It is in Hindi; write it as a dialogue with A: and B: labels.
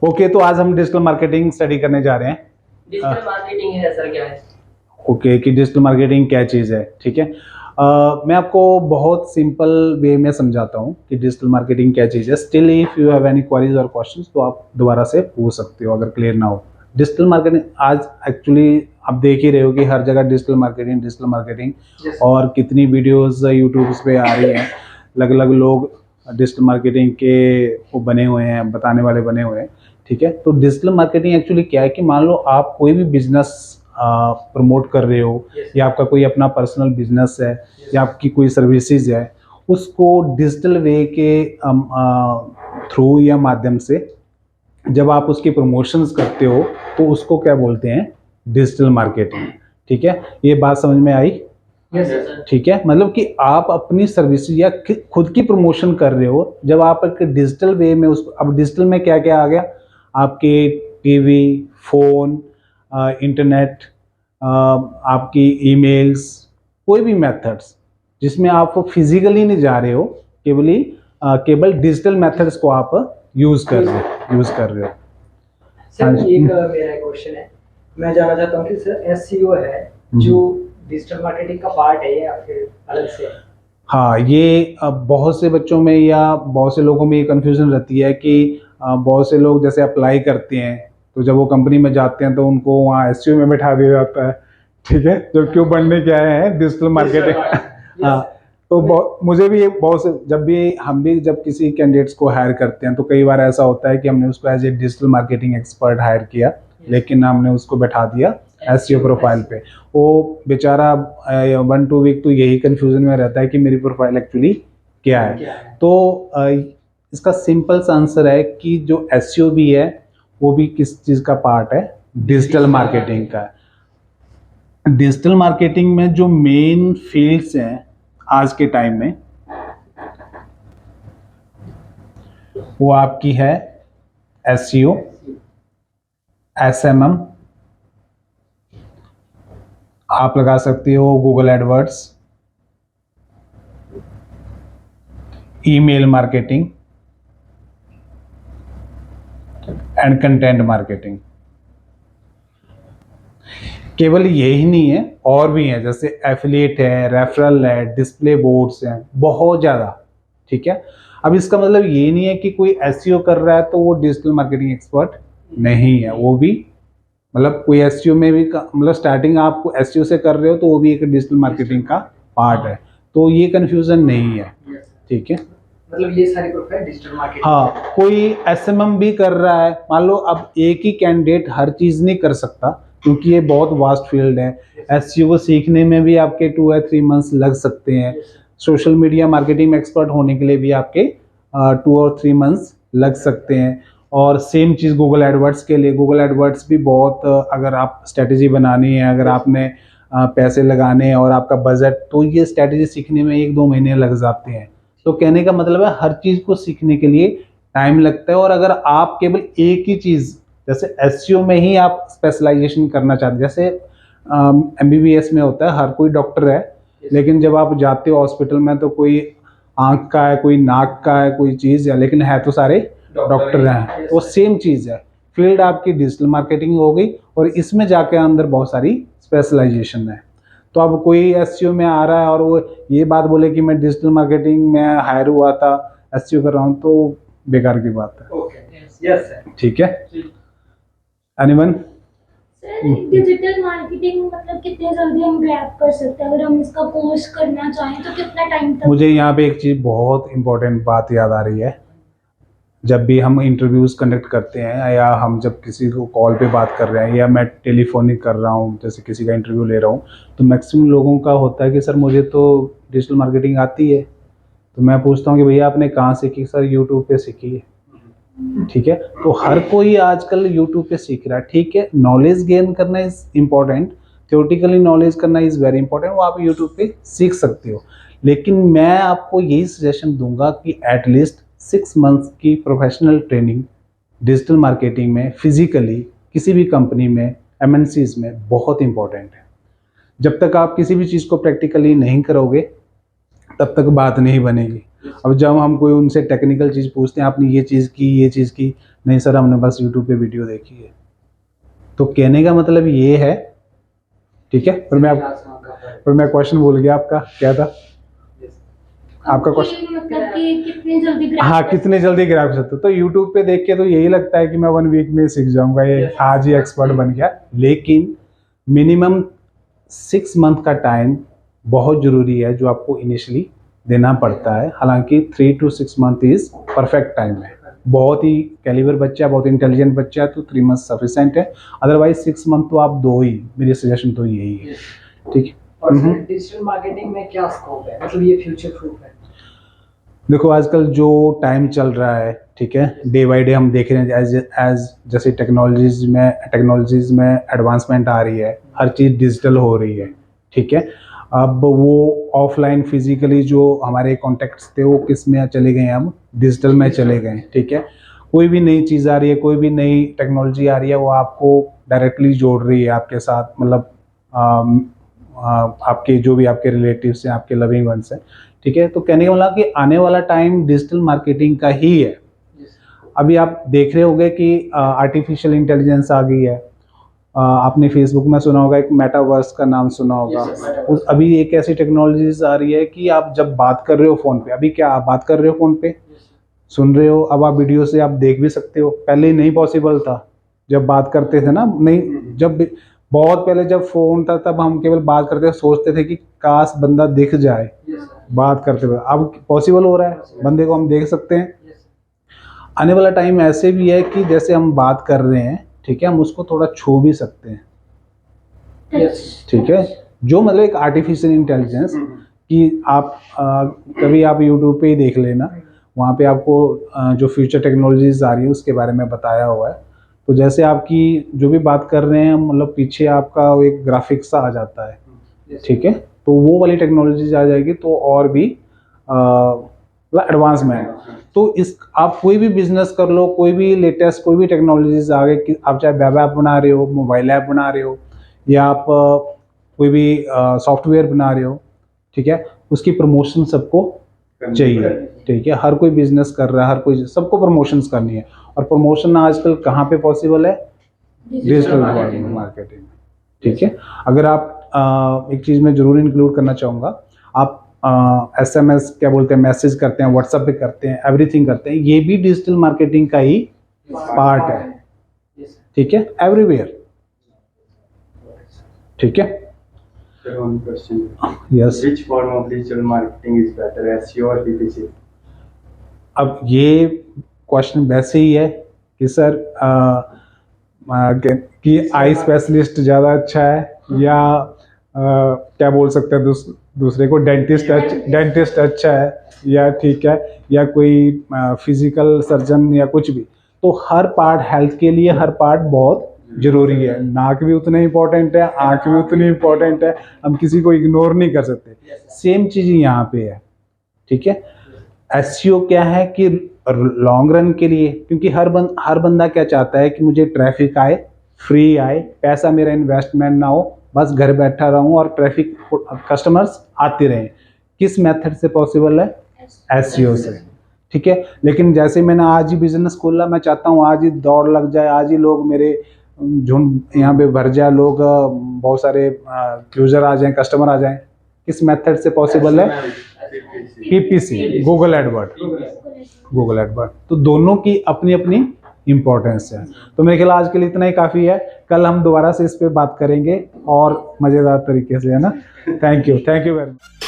A: ओके, तो आज हम डिजिटल मार्केटिंग स्टडी करने जा रहे हैं।
B: डिजिटल मार्केटिंग है सर, क्या है?
A: ओके, कि डिजिटल मार्केटिंग क्या चीज़ है, ठीक है। मैं आपको बहुत सिंपल वे में समझाता हूँ कि डिजिटल मार्केटिंग क्या चीज़ है। Still if you have any queries और क्वेश्चंस तो आप दोबारा से पूछ सकते हो अगर क्लियर ना हो। डिजिटल मार्केटिंग आज एक्चुअली आप देख ही रहे हो कि हर जगह डिजिटल मार्केटिंग
B: Yes.
A: और कितनी वीडियोस यूट्यूब पे आ रही हैं। अलग अलग लोग डिजिटल मार्केटिंग के वो बने हुए हैं, बताने वाले बने हुए हैं, ठीक है। तो डिजिटल मार्केटिंग एक्चुअली क्या है कि मान लो आप कोई भी बिजनेस प्रमोट कर रहे हो,
B: Yes.
A: या आपका कोई अपना पर्सनल बिजनेस है,
B: Yes.
A: या आपकी कोई सर्विसेज है, उसको डिजिटल वे के थ्रू या माध्यम से जब आप उसकी प्रमोशंस करते हो तो उसको क्या बोलते हैं, डिजिटल मार्केटिंग, ठीक है। ये बात समझ में आई?
B: Yes, sir.
A: ठीक है, मतलब कि आप अपनी सर्विस या खुद की प्रमोशन कर रहे हो जब आप एक डिजिटल वे में उसको। अब डिजिटल में क्या क्या आ गया, आपके टीवी, फोन, इंटरनेट, आपकी ईमेल्स, कोई भी मेथड्स जिसमें आप फिजिकली नहीं जा रहे हो, केवल डिजिटल मेथड्स को आप यूज कर रहे हो।
B: सर
A: हाँ जी।
B: एक मेरा क्वेश्चन है, मैं जानना चाहता हूँ कि सर एसईओ है जो डिजिटल मार्केटिंग का पार्ट है या फिर अलग से है?
A: हाँ, ये बहुत से बच्चों में या बहुत से लोगों में ये कन्फ्यूज़न रहती है कि बहुत से लोग जैसे अप्लाई करते हैं तो जब वो कंपनी में जाते हैं तो उनको वहाँ एसईओ में बैठा दिया जाता है, ठीक है, जो क्यों बनने के आए हैं डिजिटल मार्केटिंग। हाँ, तो मुझे भी बहुत से जब किसी कैंडिडेट्स को हायर करते हैं तो कई बार ऐसा होता है कि हमने उसको as a digital marketing expert hire किया, लेकिन हमने उसको बैठा दिया एसईओ प्रोफाइल पे। वो बेचारा 1-2 वीक तो यही कंफ्यूजन में रहता है कि मेरी प्रोफाइल एक्चुअली क्या है। तो इसका सिंपल सा आंसर है कि जो एसईओ भी है वो भी किस चीज़ का पार्ट है, डिजिटल मार्केटिंग का। डिजिटल मार्केटिंग में जो मेन फील्ड्स हैं आज के टाइम में वो आपकी है एसईओ, एसएमएम, आप लगा सकते हो Google AdWords, email marketing and content marketing. केवल यही नहीं है, और भी है, जैसे एफिलिएट है, रेफरल है, डिस्प्ले बोर्ड्स हैं, बहुत ज़्यादा, ठीक है। अब इसका मतलब ये नहीं है कि कोई एसईओ कर रहा है तो वो डिजिटल मार्केटिंग एक्सपर्ट नहीं है। वो भी मतलब कोई एसईओ में भी मतलब स्टार्टिंग आप एसईओ से कर रहे हो तो वो भी एक डिजिटल मार्केटिंग का पार्ट है, तो ये कन्फ्यूज़न नहीं है, ठीक है।
B: मतलब ये सारी प्रोफाइल डिजिटल मार्केटिंग।
A: हाँ, कोई एसएमएम भी कर रहा है, मान लो अब एक ही कैंडिडेट हर चीज़ नहीं कर सकता क्योंकि ये बहुत वास्ट फील्ड है। एसईओ को सीखने में भी आपके 2 या 3 मंथ्स लग सकते हैं। सोशल मीडिया मार्केटिंग एक्सपर्ट होने के लिए भी आपके 2 और 3 मंथ्स लग सकते हैं। और सेम चीज़ गूगल एडवर्ड्स के लिए, गूगल एडवर्ड्स भी बहुत अगर आप स्ट्रेटेजी बनानी है, अगर आपने पैसे लगाने हैं और आपका बजट, तो ये स्ट्रेटेजी सीखने में 1-2 महीने लग जाते हैं। तो कहने का मतलब है हर चीज़ को सीखने के लिए टाइम लगता है। और अगर आप केवल एक ही चीज़, जैसे एसईओ में ही आप स्पेशलाइजेशन करना चाहते हैं, जैसे एमबीबीएस में होता है, हर कोई डॉक्टर है, लेकिन जब आप जाते हो हॉस्पिटल में तो कोई आंख का है, कोई नाक का है, कोई चीज़ है, लेकिन है तो सारे डॉक्टर हैं। तो सेम चीज़ है, फील्ड आपकी डिजिटल मार्केटिंग हो गई और इसमें जाके अंदर बहुत सारी स्पेशलाइजेशन है। तो अब कोई एसईओ में आ रहा है और वो ये बात बोले कि मैं डिजिटल मार्केटिंग में हायर हुआ था, एसईओ कर रहा हूँ, तो बेकार की बात है।
B: ओके, यस सर,
A: ठीक है, एनीवन?
C: सर डिजिटल मार्केटिंग मतलब कितने जल्दी हम ग्रैब कर सकते हैं? अगर हम इसका कोर्स करना चाहें तो कितना टाइम तक?
A: मुझे यहाँ पे एक चीज़ बहुत इंपॉर्टेंट बात याद आ रही है। जब भी हम इंटरव्यूज़ कंडक्ट करते हैं या हम जब किसी को कॉल पे बात कर रहे हैं या मैं टेलीफोनिक कर रहा हूँ, जैसे किसी का इंटरव्यू ले रहा हूँ, तो मैक्सिमम लोगों का होता है कि सर मुझे तो डिजिटल मार्केटिंग आती है। तो मैं पूछता हूँ कि भैया आपने कहाँ सीखी? सर यूट्यूब पे सीखी है। ठीक है, तो हर कोई आजकल यूट्यूब पे सीख रहा है, ठीक है। नॉलेज गेन करना इज़ इम्पॉर्टेंट, थियोरेटिकली नॉलेज करना इज़ वेरी इंपॉर्टेंट, वो आप यूट्यूब पे सीख सकते हो। लेकिन मैं आपको यही सजेशन दूंगा कि एटलीस्ट 6 मंथ्स की प्रोफेशनल ट्रेनिंग डिजिटल मार्केटिंग में फिजिकली किसी भी कंपनी में, एमएनसीज में बहुत इंपॉर्टेंट है। जब तक आप किसी भी चीज़ को प्रैक्टिकली नहीं करोगे तब तक बात नहीं बनेगी। अब जब हम कोई उनसे टेक्निकल चीज़ पूछते हैं, आपने ये चीज़ की, नहीं सर हमने बस यूट्यूब पे वीडियो देखी है। तो कहने का मतलब ये है, ठीक है, पर मैं क्वेश्चन भूल गया आपका क्या था, आपका क्वेश्चन।
C: मतलब कि कितनी जल्दी grasp
A: हाँ
C: कर
A: कितने जल्दी ग्रैब कर सकते हो, तो यूट्यूब पे देख के तो यही लगता है कि मैं 1 वीक में सीख जाऊंगा, ये आज ही एक्सपर्ट बन गया, लेकिन मिनिमम 6 मंथ का टाइम बहुत ज़रूरी है जो आपको इनिशियली देना पड़ता है। हालांकि 3 to 6 month is perfect time है। बहुत ही कैलिबर बच्चा, बहुत इंटेलिजेंट बच्चा है तो 3 मंथ सफिशेंट है, अदरवाइज 6 मंथ तो आप दो ही, मेरी सजेशन तो यही है, ठीक है।
B: और डिजिटल मार्केटिंग में क्या स्कोप है, मतलब ये फ्यूचर प्रूफ है?
A: देखो आजकल जो टाइम चल रहा है, ठीक है, डे बाय डे हम देख रहे हैं एज जैसे टेक्नोलॉजीज में एडवांसमेंट आ रही है, हर चीज़ डिजिटल हो रही है, ठीक है। अब वो ऑफलाइन फिजिकली जो हमारे कॉन्टेक्ट्स थे वो किस में चले गए हैं, अब डिजिटल में चले गए हैं, ठीक है। कोई भी नई चीज़ आ रही है, कोई भी नई टेक्नोलॉजी आ रही है, वो आपको डायरेक्टली जोड़ रही है आपके साथ, मतलब आपके जो भी आपके रिलेटिव्स हैं, आपके लविंग वंस हैं, ठीक है। तो कहने का मतलब कि आने वाला टाइम डिजिटल मार्केटिंग का ही है। अभी आप देख रहे होंगे कि आर्टिफिशियल इंटेलिजेंस आ गई है, आपने फेसबुक में सुना होगा, एक मेटावर्स का नाम सुना होगा। उस अभी एक ऐसी टेक्नोलॉजीज आ रही है कि आप जब बात कर रहे हो फ़ोन पे, अभी क्या आप बात कर रहे हो फ़ोन पे, सुन रहे हो, अब आप वीडियो से आप देख भी सकते हो, पहले नहीं पॉसिबल था जब बात करते थे ना, नहीं जब बहुत पहले जब फ़ोन था तब हम केवल बात करते थे, सोचते थे कि काश बंदा दिख जाए बात करते हुए, अब पॉसिबल हो रहा है, बंदे को हम देख सकते हैं। आने वाला टाइम ऐसे भी है कि जैसे हम बात कर रहे हैं, ठीक है, हम उसको थोड़ा छू भी सकते हैं, ठीक है, जो मतलब एक आर्टिफिशियल इंटेलिजेंस कि आप कभी आप यूट्यूब पे ही देख लेना, वहाँ पे आपको जो फ्यूचर टेक्नोलॉजीज आ रही है उसके बारे में बताया हुआ है। तो जैसे आपकी जो भी बात कर रहे हैं, मतलब पीछे आपका एक ग्राफिक्स सा आ जाता है, ठीक है, तो वो वाली टेक्नोलॉजीज आ जाएगी तो और भी एडवांसमेंट। तो इस आप कोई भी बिजनेस कर लो, कोई भी लेटेस्ट कोई भी टेक्नोलॉजीज आ गए, कि आप चाहे वेब ऐप बना रहे हो, मोबाइल ऐप बना रहे हो, या आप कोई भी सॉफ्टवेयर बना रहे हो, ठीक है, उसकी प्रमोशन सबको चाहिए, ठीक है। हर कोई बिजनेस कर रहा है, हर कोई, सबको प्रमोशंस करनी है, और प्रमोशन आजकल कहाँ पे पॉसिबल है, डिजिटल मार्केटिंग में, ठीक है। अगर आप एक चीज़ में ज़रूर इंक्लूड करना चाहूँगा, आप SMS क्या बोलते हैं, मैसेज करते हैं, व्हाट्सएप पे करते हैं, एवरीथिंग करते हैं, ये भी डिजिटल मार्केटिंग का ही पार्ट है, ठीक है, एवरीवेयर, ठीक है।
D: Sir, one question.
A: Yes
D: Which form of digital marketing is better, SEO or PPC?
A: अब ये क्वेश्चन वैसे ही है कि सर कि आई स्पेशलिस्ट ज़्यादा अच्छा है या क्या बोल सकते हैं दूसरे को, डेंटिस्ट अच्छा है, या ठीक है, या कोई फिजिकल सर्जन या कुछ भी। तो हर पार्ट हेल्थ के लिए, हर पार्ट बहुत ज़रूरी है, नाक भी उतना इम्पोर्टेंट है, आँख भी उतनी इम्पोर्टेंट है, हम किसी को इग्नोर नहीं कर सकते। सेम चीज़ यहाँ पे है, ठीक है। एसईओ क्या है कि लॉन्ग रन के लिए, क्योंकि हर बंदा क्या चाहता है कि मुझे ट्रैफिक आए, फ्री आए, पैसा मेरा इन्वेस्टमेंट ना हो, बस घर बैठा रहूं और ट्रैफिक कस्टमर्स आते रहें। किस मेथड से पॉसिबल है, एसईओ से, ठीक है। लेकिन जैसे मैंने आज ही बिजनेस खोला, मैं चाहता हूँ आज ही दौड़ लग जाए, आज ही लोग मेरे झुंड यहाँ पे भर जाए, लोग बहुत सारे यूजर आ जाएं, कस्टमर आ जाएं, किस मेथड से पॉसिबल है, PPC, गूगल एडवर्ड। तो दोनों की अपनी अपनी इम्पोर्टेंस है। तो मेरे ख्याल आज के लिए इतना ही काफ़ी है, कल हम दोबारा से इस पे बात करेंगे और मज़ेदार तरीके से, है ना। Thank you very much.